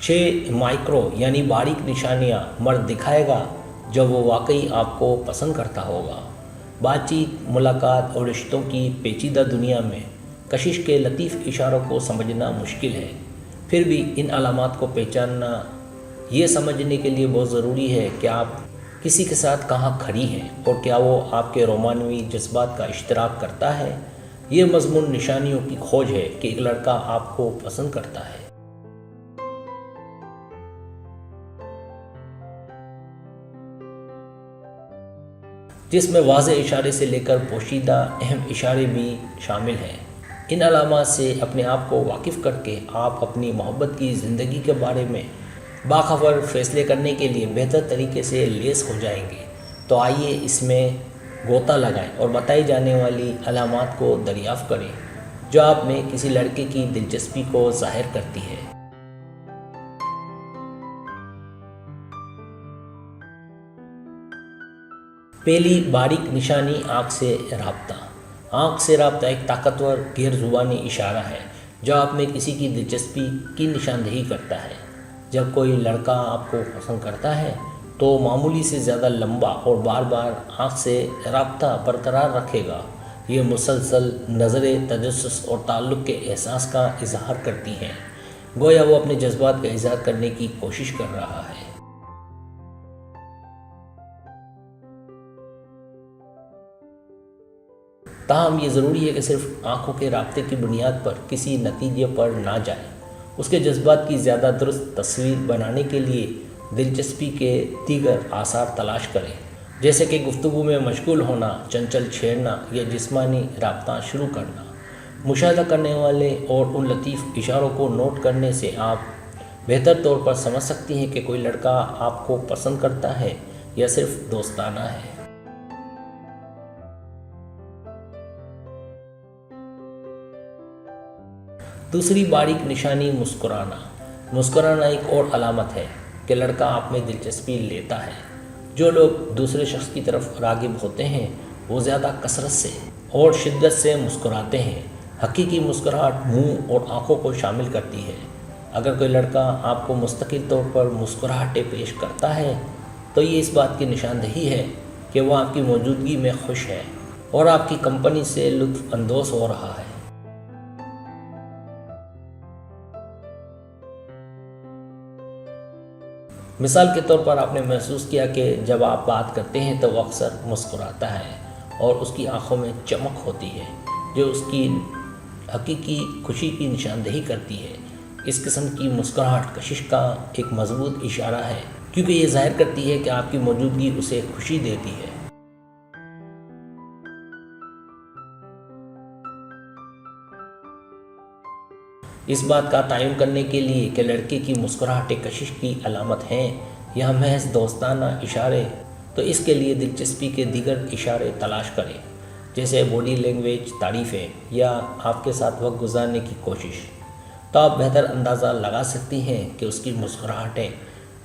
6 micro यानी बारीक निशानियाँ मर्द दिखाएगा जब वो वाकई आपको पसंद करता होगा। बातचीत, मुलाकात और रिश्तों की पेचीदा दुनिया में कशिश के लतीफ़ इशारों को समझना मुश्किल है। फिर भी इन अलामात को पहचानना ये समझने के लिए बहुत ज़रूरी है कि आप किसी के साथ कहाँ खड़ी हैं और क्या वो आपके रोमानवी जज्बात का इश्तराक करता है। ये मज़मून निशानियों की खोज है कि एक लड़का आपको पसंद करता है। जिसमें वाज़े इशारे से लेकर पोशीदा अहम इशारे भी शामिल हैं। इन अलामात से अपने आप को वाकिफ़ करके आप अपनी मोहब्बत की ज़िंदगी के बारे में बाखबर फ़ैसले करने के लिए बेहतर तरीके से लेस हो जाएंगे। तो आइए इसमें गोता लगाएं और बताई जाने वाली अलामात को दरियाफ़्त करें जो आप में किसी लड़के की दिलचस्पी को ज़ाहिर करती है। पहली बारीक निशानी आँख से राब्ता। आँख से राब्ता एक ताकतवर गैर ज़ुबानी इशारा है जो आप में किसी की दिलचस्पी की निशानदेही करता है। जब कोई लड़का आपको पसंद करता है तो मामूली से ज़्यादा लंबा और बार बार आँख से राब्ता बरकरार रखेगा। ये मुसलसल नज़रें तजस्सुस और ताल्लुक़ के एहसास का इजहार करती हैं, गोया वो अपने जज्बात का इजहार करने की कोशिश कर रहा है। ताहम ये ज़रूरी है कि सिर्फ आँखों के राब्ते की बुनियाद पर किसी नतीजे पर ना जाए। उसके जज्बात की ज़्यादा दुरुस्त तस्वीर बनाने के लिए दिलचस्पी के दीगर आसार तलाश करें, जैसे कि गुफ्तगू में मशगूल होना, चंचल छेड़ना या जिस्मानी राब्ता शुरू करना। मुशाहदा करने वाले और उन लतीफ़ इशारों को नोट करने से आप बेहतर तौर पर समझ सकती हैं कि कोई लड़का आपको पसंद करता है या सिर्फ दोस्ताना है। दूसरी बारीक निशानी मुस्कुराना। मुस्कुराना एक और अलामत है कि लड़का आप में दिलचस्पी लेता है। जो लोग दूसरे शख्स की तरफ रागिब होते हैं वो ज़्यादा कसरत से और शिद्दत से मुस्कुराते हैं। हकीकी मुस्कुराहट मुंह और आंखों को शामिल करती है। अगर कोई लड़का आपको मुस्तकिल तौर पर मुस्कुराहटें पेश करता है तो ये इस बात की निशानदेही है कि वह आपकी मौजूदगी में खुश है और आपकी कंपनी से लुत्फ़ अंदोज़ हो रहा है। मिसाल के तौर पर आपने महसूस किया कि जब आप बात करते हैं तो वो अक्सर मुस्कुराता है और उसकी आंखों में चमक होती है जो उसकी हकीकी खुशी की निशानदेही करती है। इस किस्म की मुस्कुराहट कशिश का एक मजबूत इशारा है क्योंकि ये ज़ाहिर करती है कि आपकी मौजूदगी उसे खुशी देती है। इस बात का तयन करने के लिए कि लड़के की मुस्कुराहटें कशिश की अलामत हैं या महज दोस्ताना इशारे, तो इसके लिए दिलचस्पी के दीगर इशारे तलाश करें, जैसे बॉडी लैंग्वेज, तारीफ़ें या आपके साथ वक्त गुजारने की कोशिश। तो आप बेहतर अंदाज़ा लगा सकती हैं कि उसकी मुस्कुराहटें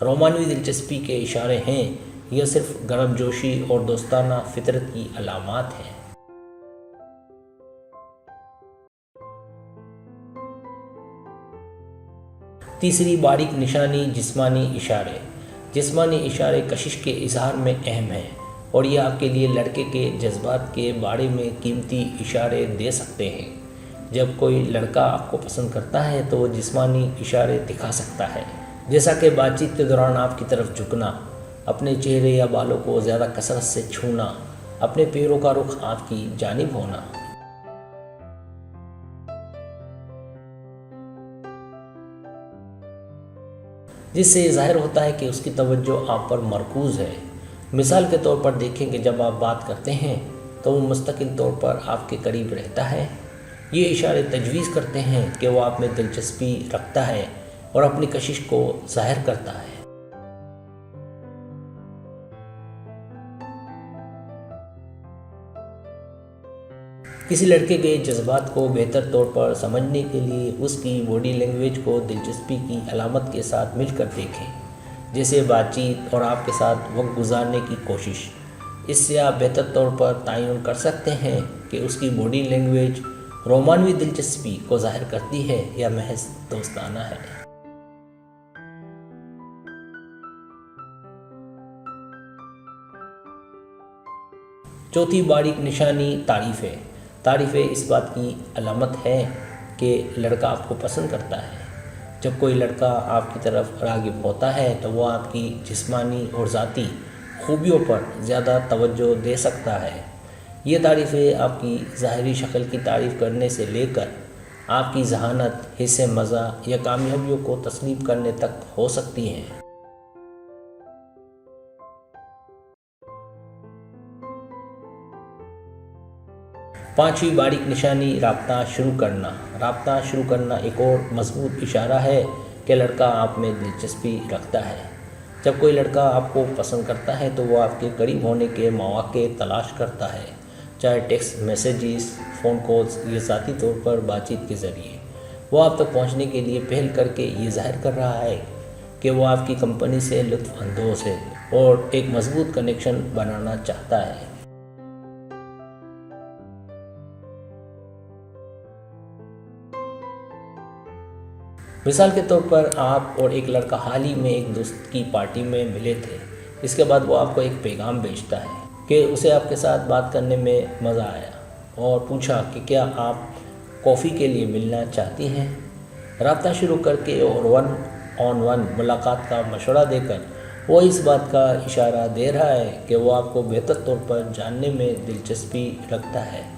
रोमानवी दिलचस्पी के इशारे हैं या सिर्फ गर्मजोशी और दोस्ताना फितरत की अलामात हैं। तीसरी बारीक निशानी जिस्मानी इशारे। जिस्मानी इशारे कशिश के इजहार में अहम हैं और ये आपके लिए लड़के के जज्बात के बारे में कीमती इशारे दे सकते हैं। जब कोई लड़का आपको पसंद करता है तो वो जिस्मानी इशारे दिखा सकता है, जैसा कि बातचीत के दौरान आपकी तरफ झुकना, अपने चेहरे या बालों को ज़्यादा कसरत से छूना, अपने पैरों का रुख आपकी जानिब होना। जिससे ये ज़ाहिर होता है कि उसकी तवज्जो आप पर मरकूज़ है। मिसाल के तौर पर देखें कि जब आप बात करते हैं तो वो मुस्तकिल तौर पर आपके करीब रहता है। ये इशारे तजवीज़ करते हैं कि वो आप में दिलचस्पी रखता है और अपनी कशिश को ज़ाहिर करता है। किसी लड़के के जज्बात को बेहतर तौर पर समझने के लिए उसकी बॉडी लैंग्वेज को दिलचस्पी की अलामत के साथ मिलकर देखें, जैसे बातचीत और आपके साथ वक्त गुजारने की कोशिश। इससे आप बेहतर तौर पर तयन कर सकते हैं कि उसकी बॉडी लैंग्वेज रोमानवी दिलचस्पी को ज़ाहिर करती है या महज दोस्ताना है। चौथी बारीक निशानी तारीफ़ें। तारीफ़ें इस बात की अलामत है कि लड़का आपको पसंद करता है। जब कोई लड़का आपकी तरफ राग़िब होता है तो वो आपकी जिस्मानी और ज़ाती खूबियों पर ज़्यादा तवज्जो दे सकता है। ये तारीफ़ें आपकी ज़ाहिरी शक्ल की तारीफ़ करने से लेकर आपकी ज़हानत, हिस्से मज़ा या कामयाबियों को तस्लीम करने तक हो सकती हैं। पांचवी बारीक निशानी राब्ता शुरू करना। राब्ता शुरू करना एक और मजबूत इशारा है कि लड़का आप में दिलचस्पी रखता है। जब कोई लड़का आपको पसंद करता है तो वो आपके करीब होने के मौके तलाश करता है, चाहे टेक्स्ट मैसेजेस, फ़ोन कॉल्स या ज़ाती तौर पर बातचीत के ज़रिए। वो आप तक पहुंचने के लिए पहल करके ये ज़ाहिर कर रहा है कि वो आपकी कंपनी से लुत्फ़ अंदोज़ है और एक मजबूत कनेक्शन बनाना चाहता है। मिसाल के तौर पर आप और एक लड़का हाल ही में एक दोस्त की पार्टी में मिले थे। इसके बाद वो आपको एक पैगाम भेजता है कि उसे आपके साथ बात करने में मज़ा आया और पूछा कि क्या आप कॉफ़ी के लिए मिलना चाहती हैं। राब्ता शुरू करके और 1-on-1 मुलाकात का मशवरा देकर वो इस बात का इशारा दे रहा है कि वो आपको बेहतर तौर पर जानने में दिलचस्पी रखता है।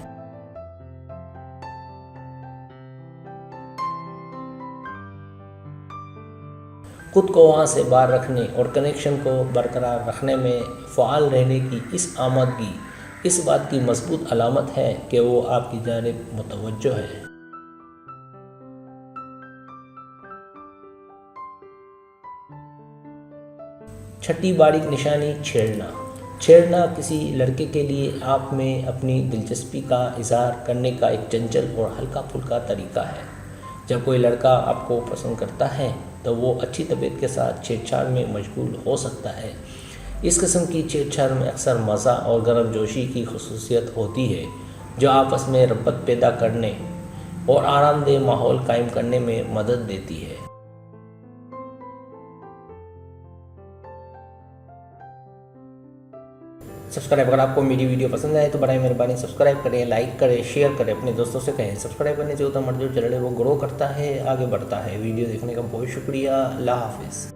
खुद को वहाँ से बाहर रखने और कनेक्शन को बरकरार रखने में फ़आल रहने की इस आमदगी इस बात की मजबूत अलामत है कि वो आपकी जानिब मुतवज्जो है। छठी बारीक निशानी छेड़ना। छेड़ना किसी लड़के के लिए आप में अपनी दिलचस्पी का इजहार करने का एक चंचल और हल्का फुल्का तरीका है। जब कोई लड़का आपको पसंद करता है तो वो अच्छी तबीयत के साथ छेड़छाड़ में मशगूल हो सकता है। इस किस्म की छेड़छाड़ में अक्सर मज़ा और गर्मजोशी की खसूसियत होती है जो आपस में रब्बत पैदा करने और आरामदेह माहौल कायम करने में मदद देती है। सब्सक्राइब, अगर आपको मेरी वीडियो पसंद आए तो बड़ी मेहरबानी सब्सक्राइब करें, लाइक करें, शेयर करें, अपने दोस्तों से कहें। सब्सक्राइब करने से होता मर्द जो चैनल है वो ग्रो करता है, आगे बढ़ता है। वीडियो देखने का बहुत शुक्रिया। अल्लाह हाफिज़।